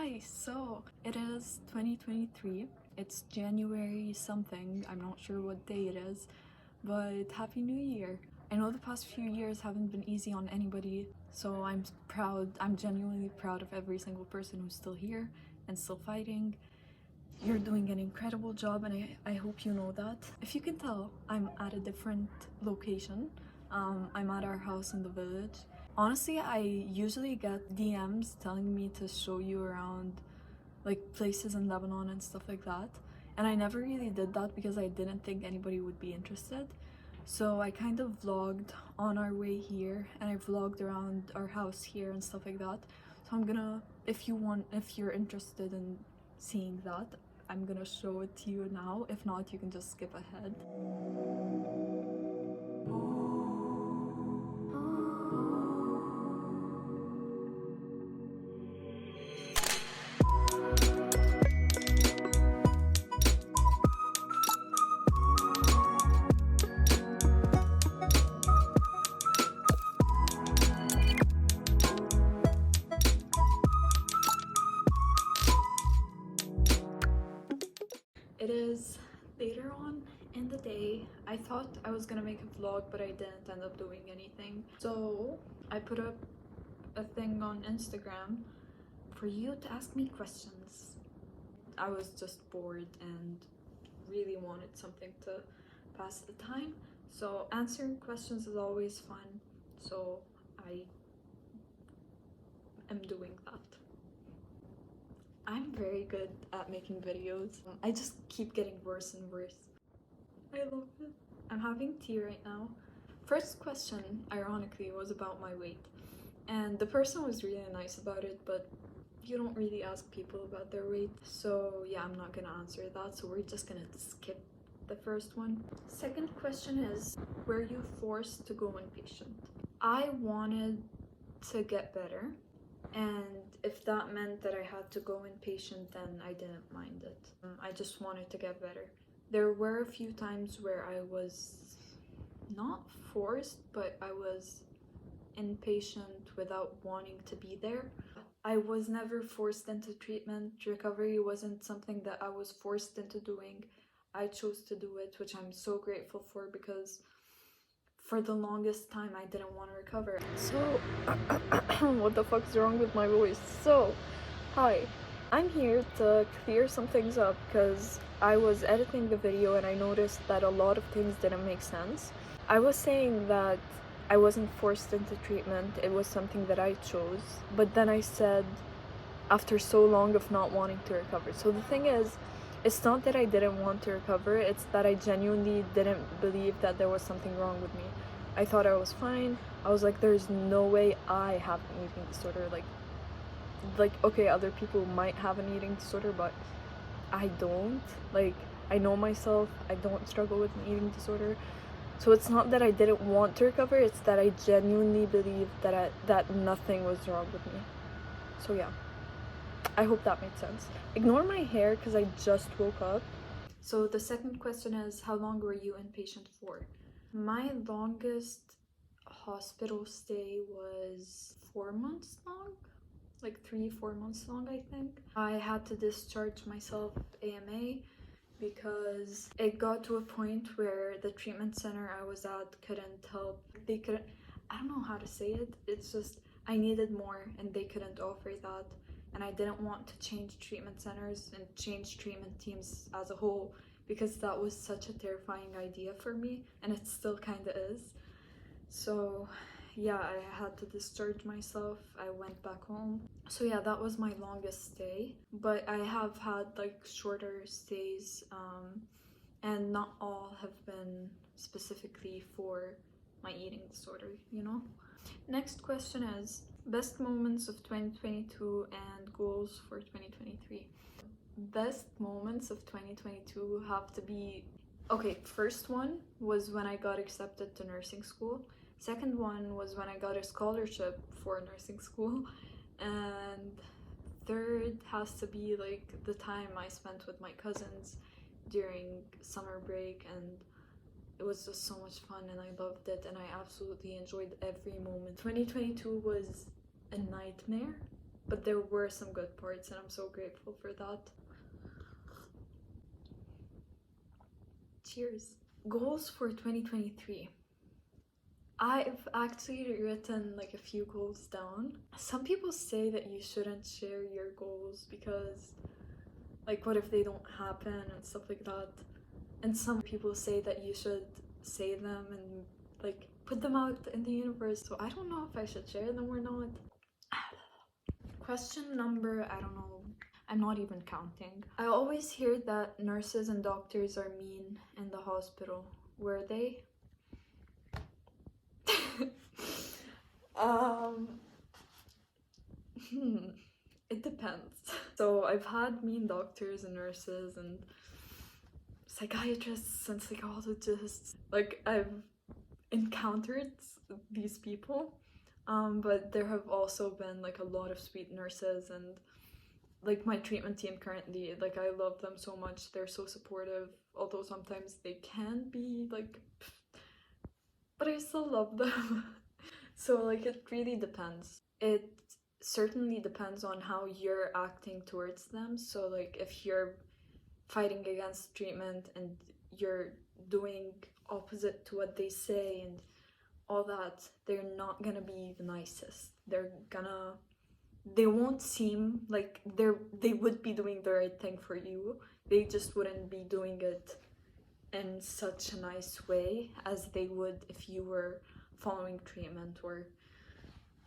Hi, so it is 2023. It's January something. I'm not sure what day it is, but Happy New Year. I know the past few years haven't been easy on anybody, so I'm proud. I'm genuinely proud of every single person who's still here and still fighting. You're doing an incredible job, and I hope you know that. If you can tell, I'm at a different location. I'm at our house in the village. Honestly, I usually get DMs telling me to show you around like places in Lebanon and stuff like that. And I never really did that because I didn't think anybody would be interested. So I kind of vlogged on our way here, and I vlogged around our house here and stuff like that. So I'm gonna, if you're interested in seeing that, I'm gonna show it to you now. If not, you can just skip ahead. It is later on in the day. I thought I was gonna make a vlog, but I didn't end up doing anything. So I put up a thing on Instagram for you to ask me questions. I was just bored and really wanted something to pass the time. So answering questions is always fun. So I am doing that. I'm very good at making videos. I just keep getting worse and worse. I love it. I'm having tea right now. First question, ironically, was about my weight. And the person was really nice about it, but you don't really ask people about their weight. So yeah, I'm not gonna answer that. So we're just gonna skip the first one. Second question is, were you forced to go inpatient? I wanted to get better. And if that meant that I had to go inpatient, then I didn't mind it. I just wanted to get better. There were a few times where I was not forced, but I was inpatient without wanting to be there. I was never forced into treatment. Recovery wasn't something that I was forced into doing. I chose to do it, which I'm so grateful for, because for the longest time I didn't want to recover. So what the fuck's wrong with my voice? So hi, I'm here to clear some things up because I was editing the video and I noticed that a lot of things didn't make sense. I was saying that I wasn't forced into treatment, it was something that I chose, but then I said after so long of not wanting to recover. So the thing is, it's not that I didn't want to recover, it's that I genuinely didn't believe that there was something wrong with me. I thought I was fine. I was like, there's no way I have an eating disorder. Like okay, other people might have an eating disorder, but I don't. Like, I know myself, I don't struggle with an eating disorder. So it's not that I didn't want to recover, it's that I genuinely believed that nothing was wrong with me. So yeah, I hope that made sense. Ignore my hair because I just woke up. So the second question is, how long were you inpatient for? My longest hospital stay was 4 months long, like 3-4 months long, I think. I had to discharge myself AMA because it got to a point where the treatment center I was at couldn't help. They couldn't, I don't know how to say it, it's just I needed more and they couldn't offer that, and I didn't want to change treatment centers and change treatment teams as a whole because that was such a terrifying idea for me, and it still kind of is. So yeah, I had to discharge myself. I went back home. So yeah, that was my longest stay, but I have had like shorter stays, and not all have been specifically for my eating disorder, you know? Next question is, best moments of 2022 and goals for 2023. Best moments of 2022 have to be, okay, first one was when I got accepted to nursing school. Second one was when I got a scholarship for nursing school. And third has to be like the time I spent with my cousins during summer break, and it was just so much fun and I loved it and I absolutely enjoyed every moment. 2022 was a nightmare but there were some good parts, and I'm so grateful for that. Cheers. Goals for 2023. I've actually written like a few goals down. Some people say that you shouldn't share your goals because, like, what if they don't happen and stuff like that. And some people say that you should say them and like put them out in the universe. So I don't know if I should share them or not. Question number, I don't know. I'm not even counting. I always hear that nurses and doctors are mean in the hospital. Were they? It depends. So I've had mean doctors and nurses and psychiatrists and psychologists. Like, I've encountered these people, but there have also been like a lot of sweet nurses, and like my treatment team currently, like I love them so much. They're so supportive, although sometimes they can be like, but I still love them. So like it really depends. It certainly depends on how you're acting towards them. So like if you're fighting against treatment and you're doing opposite to what they say and all that, they're not gonna be the nicest. They won't seem like they would be doing the right thing for you. They just wouldn't be doing it in such a nice way as they would if you were following treatment, or,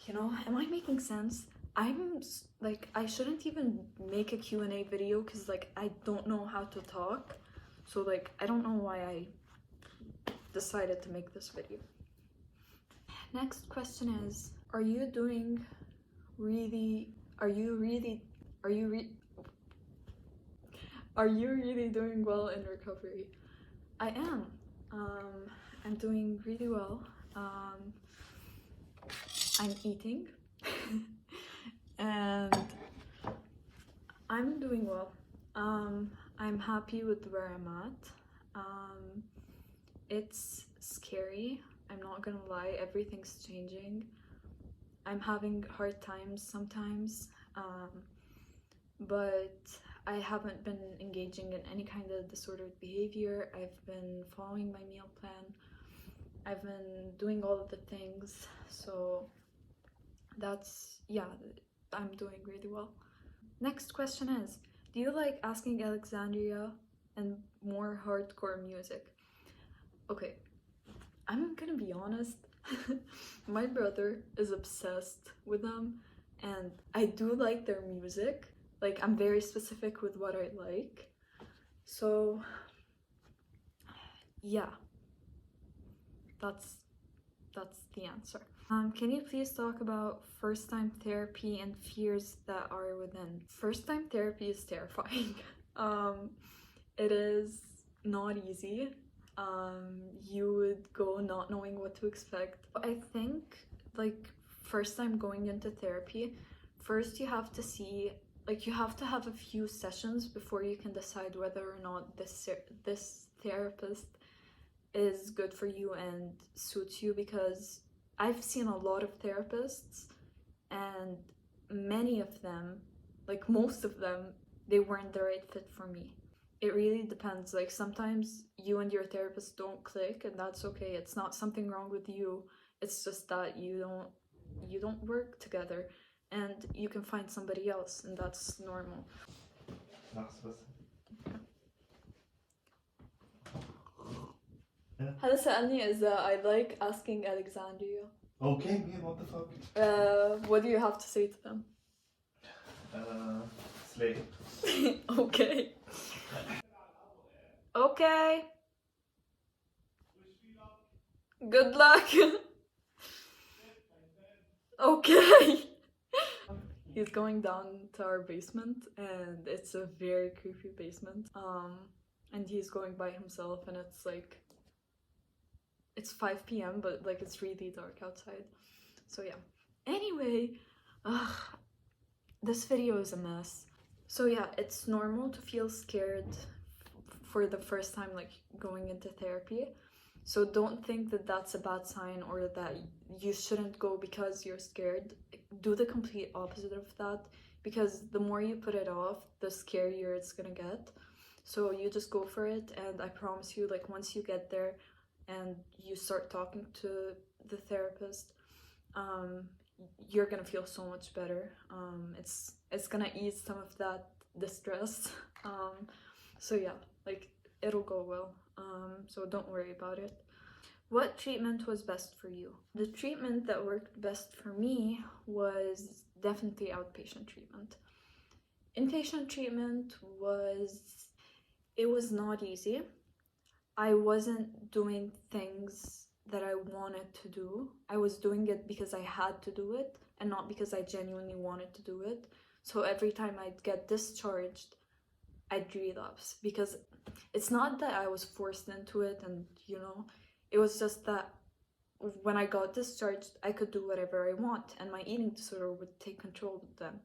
you know, am I making sense? I'm like, I shouldn't even make a Q&A video because like I don't know how to talk. So like I don't know why I decided to make this video. Next question is, are you really doing well in recovery? I am. I'm doing really well. I'm eating and I'm doing well. I'm happy with where I'm at. It's scary, I'm not gonna lie, everything's changing. I'm having hard times sometimes, but I haven't been engaging in any kind of disordered behavior. I've been following my meal plan. I've been doing all of the things, so that's, yeah, I'm doing really well. Next question is, do you like Asking Alexandria and more hardcore music? Okay, I'm gonna be honest. My brother is obsessed with them, and I do like their music. Like, I'm very specific with what I like. So, yeah, that's the answer. Can you please talk about first-time therapy and fears that are within? First-time therapy is terrifying. It is not easy. You would go not knowing what to expect. I think, like, first time going into therapy, first you have to see, like, you have to have a few sessions before you can decide whether or not this therapist is good for you and suits you, because I've seen a lot of therapists and many of them, like most of them, they weren't the right fit for me. It really depends. Like, sometimes you and your therapist don't click, and that's okay. It's not something wrong with you. It's just that you don't work together, and you can find somebody else, and that's normal. هذا سألني إذا I like Asking Alexandria. Okay, man, what the fuck? What do you have to say to them? Slay. Okay. Okay. Good luck. Okay. He's going down to our basement, and it's a very creepy basement. And he's going by himself, and it's like, it's 5 p.m, but like it's really dark outside. So yeah. Anyway, this video is a mess. So yeah, it's normal to feel scared for the first time, like, going into therapy. So don't think that that's a bad sign or that you shouldn't go because you're scared. Do the complete opposite of that, because the more you put it off, the scarier it's gonna get. So you just go for it, and I promise you, like, once you get there and you start talking to the therapist, you're gonna feel so much better. It's gonna ease some of that distress. So yeah, like, it'll go well. So don't worry about it. What treatment was best for you? The treatment that worked best for me was definitely outpatient treatment. Inpatient treatment was not easy. I wasn't doing things that I wanted to do. I was doing it because I had to do it and not because I genuinely wanted to do it. So every time I'd get discharged, I'd relapse, because it's not that I was forced into it, and it was just that when I got discharged, I could do whatever I want, and my eating disorder would take control then.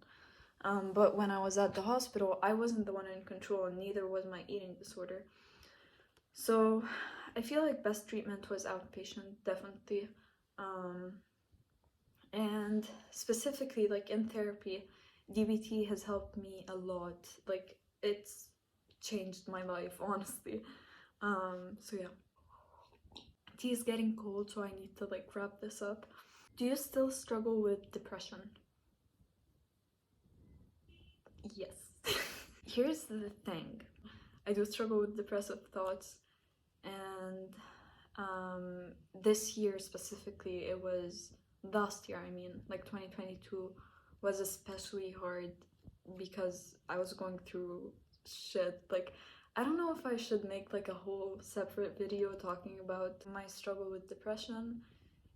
But when I was at the hospital, I wasn't the one in control, and neither was my eating disorder. So I feel like best treatment was outpatient, definitely. And specifically, like, in therapy, DBT has helped me a lot. Like, it's changed my life, honestly. So yeah. Tea is getting cold, so I need to, like, wrap this up. Do you still struggle with depression? Yes. Here's the thing. I do struggle with depressive thoughts, and this year specifically, last year, I mean, like 2022, was especially hard because I was going through shit. Like, I don't know if I should make like a whole separate video talking about my struggle with depression,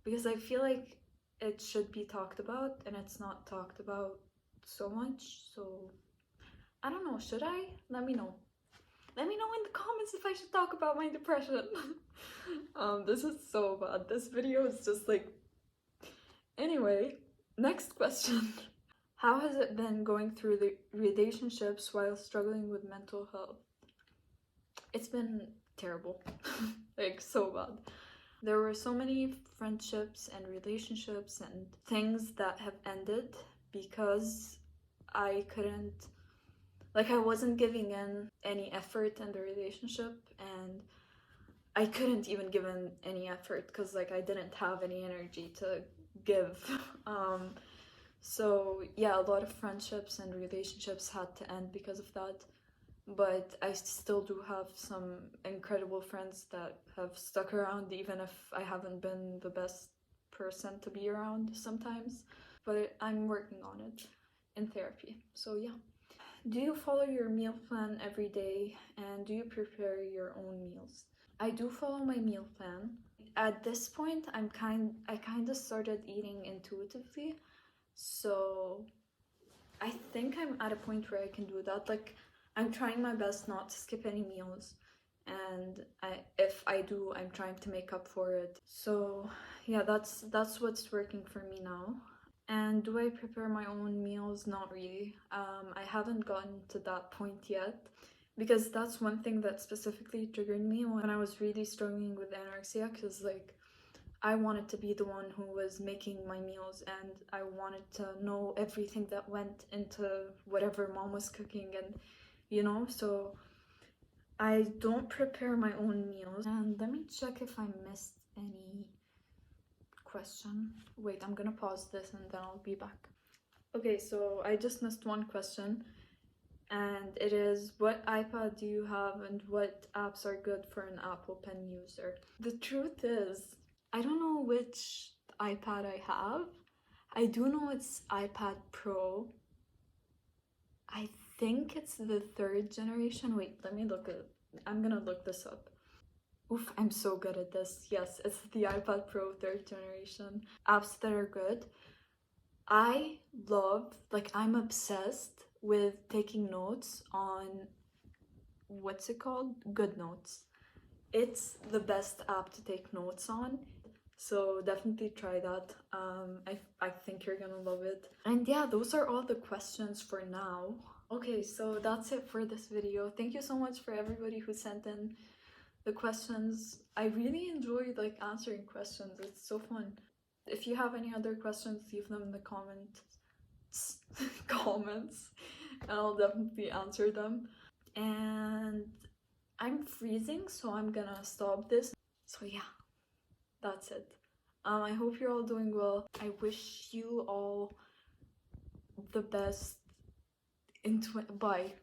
because I feel like it should be talked about and it's not talked about so much. So I don't know, should I? Let me know. Let me know in the comments if I should talk about my depression. This is so bad. This video is just like... Anyway, next question. How has it been going through the relationships while struggling with mental health? It's been terrible. Like, so bad. There were so many friendships and relationships and things that have ended because I couldn't... Like, I wasn't giving in any effort in the relationship, and I couldn't even give in any effort because, like, I didn't have any energy to give. So yeah, a lot of friendships and relationships had to end because of that. But I still do have some incredible friends that have stuck around, even if I haven't been the best person to be around sometimes. But I'm working on it in therapy. So yeah. Do you follow your meal plan every day, and do you prepare your own meals? I do follow my meal plan. At this point, I kind of started eating intuitively, so I think I'm at a point where I can do that. Like, I'm trying my best not to skip any meals, and if I do, I'm trying to make up for it. So yeah, that's what's working for me now. And do I prepare my own meals? Not really. I haven't gotten to that point yet, because that's one thing that specifically triggered me when I was really struggling with anorexia, because, like, I wanted to be the one who was making my meals, and I wanted to know everything that went into whatever mom was cooking, and so I don't prepare my own meals. And let me check if I missed any question. Wait, I'm gonna pause this and then I'll be back. Okay, so I just missed one question, and it is, what iPad do you have and what apps are good for an Apple Pen user? The truth is, I don't know which iPad I have. I do know it's iPad Pro. I think it's the 3rd generation. Wait, let me look at... I'm gonna look this up. Oof, I'm so good at this. Yes, it's the iPad Pro 3rd generation. Apps that are good. I love, like, I'm obsessed with taking notes on, what's it called? GoodNotes. It's the best app to take notes on. So definitely try that. I think you're gonna love it. And yeah, those are all the questions for now. Okay, so that's it for this video. Thank you so much for everybody who sent in the questions. I really enjoyed like answering questions. It's so fun. If you have any other questions, leave them in the comments. Comments, and I'll definitely answer them. And I'm freezing, so I'm gonna stop this. So yeah, that's it. I hope you're all doing well. I wish you all the best in bye.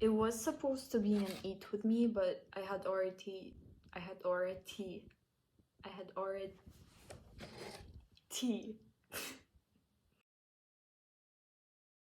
It was supposed to be an eat with me, but I had already